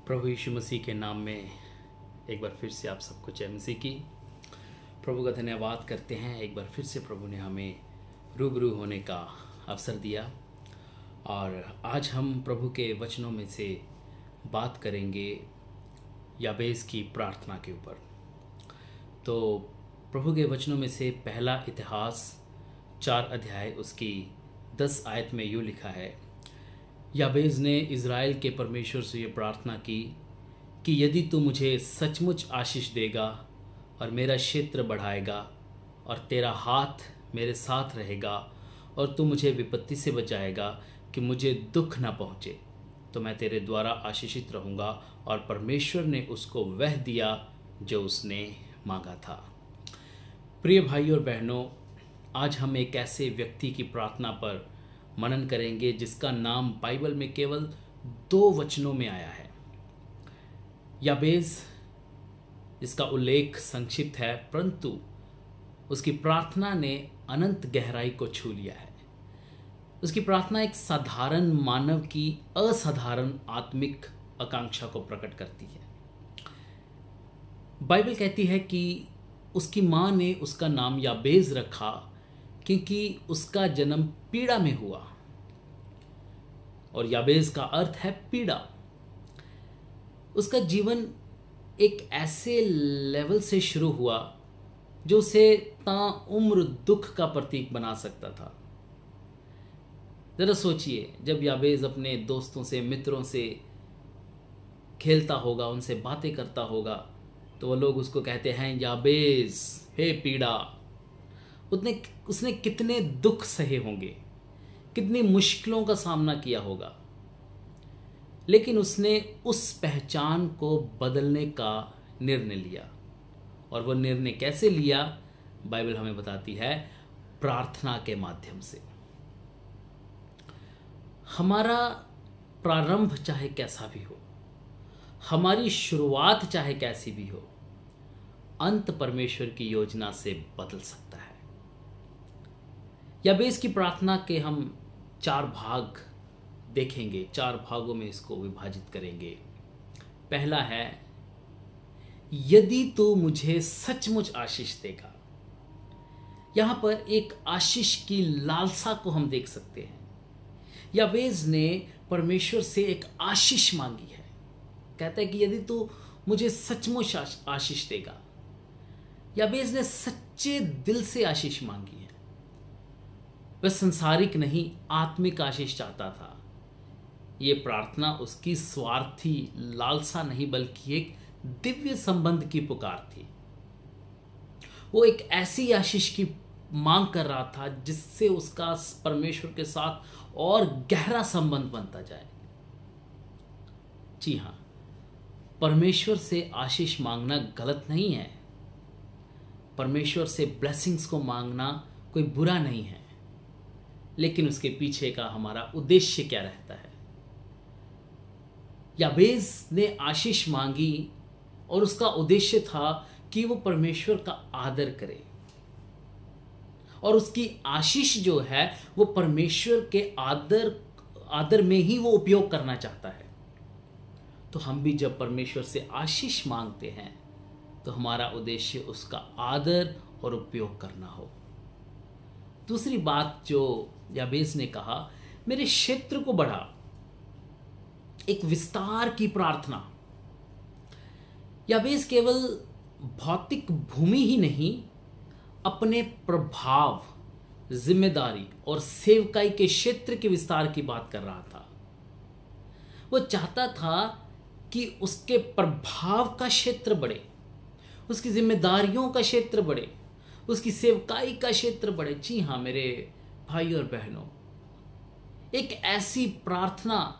प्रभु यीशु मसीह के नाम में एक बार फिर से आप सबको जय मसीह की। प्रभु का धन्यवाद करते हैं। एक बार फिर से प्रभु ने हमें रूबरू होने का अवसर दिया और आज हम प्रभु के वचनों में से बात करेंगे याबेस की प्रार्थना के ऊपर। तो प्रभु के वचनों में से पहला इतिहास 4 अध्याय उसकी 10 आयत में यूँ लिखा है, याबेस ने इज़राइल के परमेश्वर से ये प्रार्थना की कि यदि तू मुझे सचमुच आशीष देगा और मेरा क्षेत्र बढ़ाएगा और तेरा हाथ मेरे साथ रहेगा और तू मुझे विपत्ति से बचाएगा कि मुझे दुख न पहुँचे, तो मैं तेरे द्वारा आशीषित रहूँगा। और परमेश्वर ने उसको वह दिया जो उसने मांगा था। प्रिय भाई और बहनों, आज हम एक ऐसे व्यक्ति की प्रार्थना पर मनन करेंगे जिसका नाम बाइबल में केवल 2 वचनों में आया है। याबेस, इसका उल्लेख संक्षिप्त है, परंतु उसकी प्रार्थना ने अनंत गहराई को छू लिया है। उसकी प्रार्थना एक साधारण मानव की असाधारण आत्मिक आकांक्षा को प्रकट करती है। बाइबल कहती है कि उसकी माँ ने उसका नाम याबेस रखा क्योंकि उसका जन्म पीड़ा में हुआ, और याबेस का अर्थ है पीड़ा। उसका जीवन एक ऐसे लेवल से शुरू हुआ जो उसे ताउम्र दुख का प्रतीक बना सकता था। जरा सोचिए, जब याबेस अपने दोस्तों से, मित्रों से खेलता होगा, उनसे बातें करता होगा, तो वो लोग उसको कहते हैं याबेस, हे पीड़ा। उसने कितने दुख सहे होंगे, कितनी मुश्किलों का सामना किया होगा, लेकिन उसने उस पहचान को बदलने का निर्णय लिया। और वो निर्णय कैसे लिया, बाइबल हमें बताती है, प्रार्थना के माध्यम से। हमारा प्रारंभ चाहे कैसा भी हो, हमारी शुरुआत चाहे कैसी भी हो, अंत परमेश्वर की योजना से बदल सकता है। याबेस की प्रार्थना के हम 4 भाग देखेंगे, 4 भागों में इसको विभाजित करेंगे। पहला है, यदि तू मुझे सचमुच आशीष देगा। यहां पर एक आशीष की लालसा को हम देख सकते हैं। याबेस ने परमेश्वर से एक आशीष मांगी है। कहता है कि यदि तू मुझे सचमुच आशीष देगा। याबेस ने सच्चे दिल से आशीष मांगी है। वह संसारिक नहीं, आत्मिक आशीष चाहता था। ये प्रार्थना उसकी स्वार्थी लालसा नहीं, बल्कि एक दिव्य संबंध की पुकार थी। वो एक ऐसी आशीष की मांग कर रहा था जिससे उसका परमेश्वर के साथ और गहरा संबंध बनता जाए। जी हाँ, परमेश्वर से आशीष मांगना गलत नहीं है। परमेश्वर से ब्लेसिंग्स को मांगना कोई बुरा नहीं है, लेकिन उसके पीछे का हमारा उद्देश्य क्या रहता है। याबेस ने आशीष मांगी और उसका उद्देश्य था कि वो परमेश्वर का आदर करे, और उसकी आशीष जो है वो परमेश्वर के आदर में ही वो उपयोग करना चाहता है। तो हम भी जब परमेश्वर से आशीष मांगते हैं तो हमारा उद्देश्य उसका आदर और उपयोग करना हो। दूसरी बात जो याबेस ने कहा, मेरे क्षेत्र को बढ़ा। एक विस्तार की प्रार्थना। याबेस केवल भौतिक भूमि ही नहीं, अपने प्रभाव, जिम्मेदारी और सेवकाई के क्षेत्र के विस्तार की बात कर रहा था। वो चाहता था कि उसके प्रभाव का क्षेत्र बढ़े, उसकी जिम्मेदारियों का क्षेत्र बढ़े, उसकी सेवकाई का क्षेत्र बढ़े। जी हाँ मेरे भाई और बहनों, एक ऐसी प्रार्थना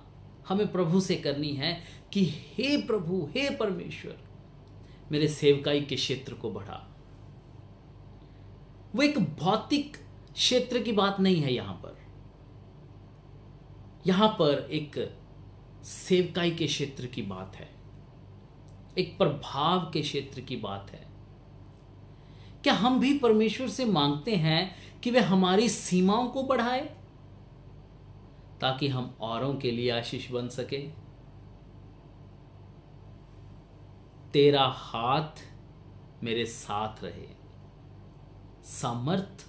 हमें प्रभु से करनी है कि हे प्रभु, हे परमेश्वर, मेरे सेवकाई के क्षेत्र को बढ़ा। वो एक भौतिक क्षेत्र की बात नहीं है। यहां पर एक सेवकाई के क्षेत्र की बात है, एक प्रभाव के क्षेत्र की बात है। क्या हम भी परमेश्वर से मांगते हैं कि वह हमारी सीमाओं को बढ़ाए ताकि हम औरों के लिए आशीष बन सके? तेरा हाथ मेरे साथ रहे। सामर्थ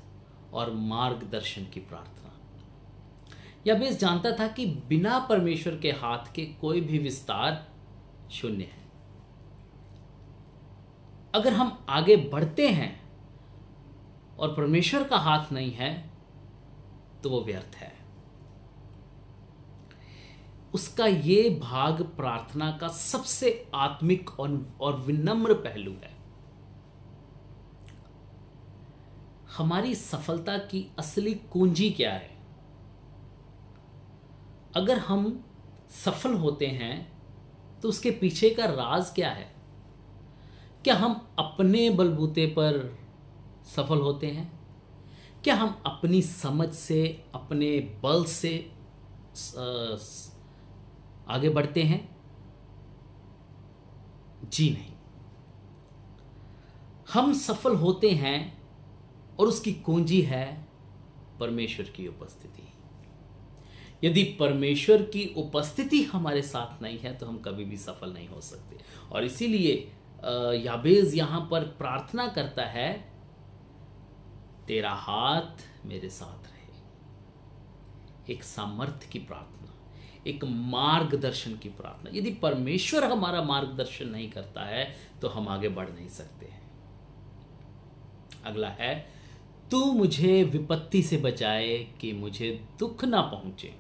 और मार्गदर्शन की प्रार्थना। याबेस जानता था कि बिना परमेश्वर के हाथ के कोई भी विस्तार शून्य है। अगर हम आगे बढ़ते हैं और परमेश्वर का हाथ नहीं है तो वो व्यर्थ है। उसका ये भाग प्रार्थना का सबसे आत्मिक और विनम्र पहलू है। हमारी सफलता की असली कुंजी क्या है? अगर हम सफल होते हैं तो उसके पीछे का राज क्या है? क्या हम अपने बलबूते पर सफल होते हैं? क्या हम अपनी समझ से, अपने बल से आगे बढ़ते हैं? जी नहीं। हम सफल होते हैं और उसकी कुंजी है परमेश्वर की उपस्थिति। यदि परमेश्वर की उपस्थिति हमारे साथ नहीं है तो हम कभी भी सफल नहीं हो सकते। और इसीलिए याबेस यहां पर प्रार्थना करता है, तेरा हाथ मेरे साथ रहे। एक सामर्थ्य की प्रार्थना, एक मार्गदर्शन की प्रार्थना। यदि परमेश्वर हमारा मार्गदर्शन नहीं करता है तो हम आगे बढ़ नहीं सकते हैं। अगला है, तू मुझे विपत्ति से बचाए कि मुझे दुख ना पहुंचे।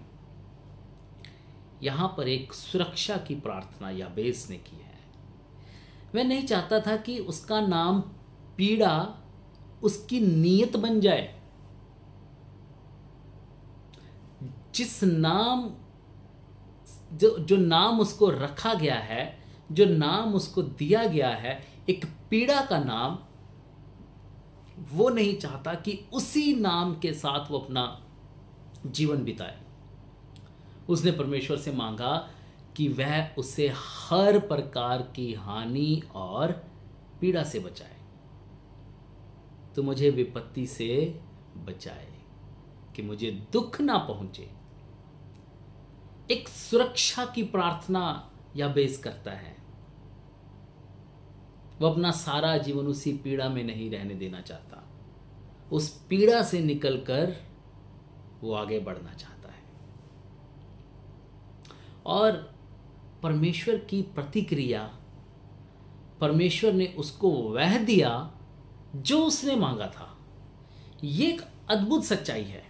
यहां पर एक सुरक्षा की प्रार्थना याबेस ने की है। वह नहीं चाहता था कि उसका नाम पीड़ा उसकी नीयत बन जाए। जिस नाम जो नाम उसको रखा गया है, जो नाम उसको दिया गया है, एक पीड़ा का नाम, वो नहीं चाहता कि उसी नाम के साथ वो अपना जीवन बिताए। उसने परमेश्वर से मांगा कि वह उसे हर प्रकार की हानि और पीड़ा से बचाए। तो मुझे विपत्ति से बचाए कि मुझे दुख ना पहुंचे। एक सुरक्षा की प्रार्थना याबेस करता है। वह अपना सारा जीवन उसी पीड़ा में नहीं रहने देना चाहता। उस पीड़ा से निकलकर वो आगे बढ़ना चाहता है। और परमेश्वर की प्रतिक्रिया, परमेश्वर ने उसको वह दिया जो उसने मांगा था। ये एक अद्भुत सच्चाई है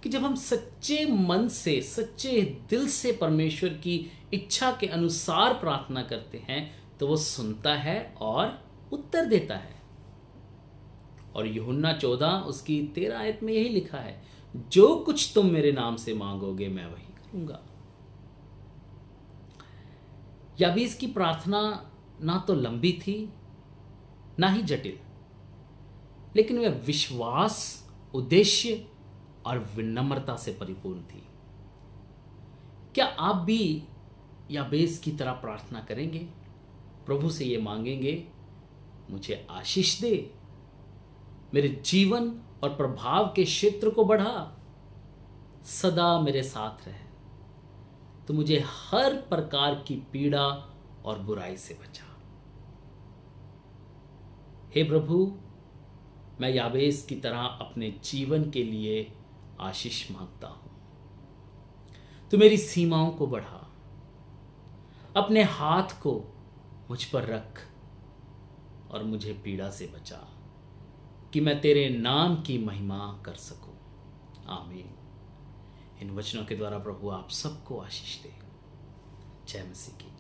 कि जब हम सच्चे मन से, सच्चे दिल से परमेश्वर की इच्छा के अनुसार प्रार्थना करते हैं तो वो सुनता है और उत्तर देता है। और यूहन्ना 14 उसकी 13 आयत में यही लिखा है, जो कुछ तुम मेरे नाम से मांगोगे मैं वही करूंगा। याबेस की प्रार्थना ना तो लंबी थी ना ही जटिल, लेकिन वह विश्वास, उद्देश्य और विनम्रता से परिपूर्ण थी। क्या आप भी याबेस की तरह प्रार्थना करेंगे? प्रभु से ये मांगेंगे, मुझे आशीष दे, मेरे जीवन और प्रभाव के क्षेत्र को बढ़ा, सदा मेरे साथ रहे, तो मुझे हर प्रकार की पीड़ा और बुराई से बचा। हे प्रभु, मैं याबेस की तरह अपने जीवन के लिए आशीष मांगता हूं। तू मेरी सीमाओं को बढ़ा, अपने हाथ को मुझ पर रख और मुझे पीड़ा से बचा कि मैं तेरे नाम की महिमा कर सकूं। आमीन। इन वचनों के द्वारा प्रभु आप सबको आशीष दे। जय मसीह की।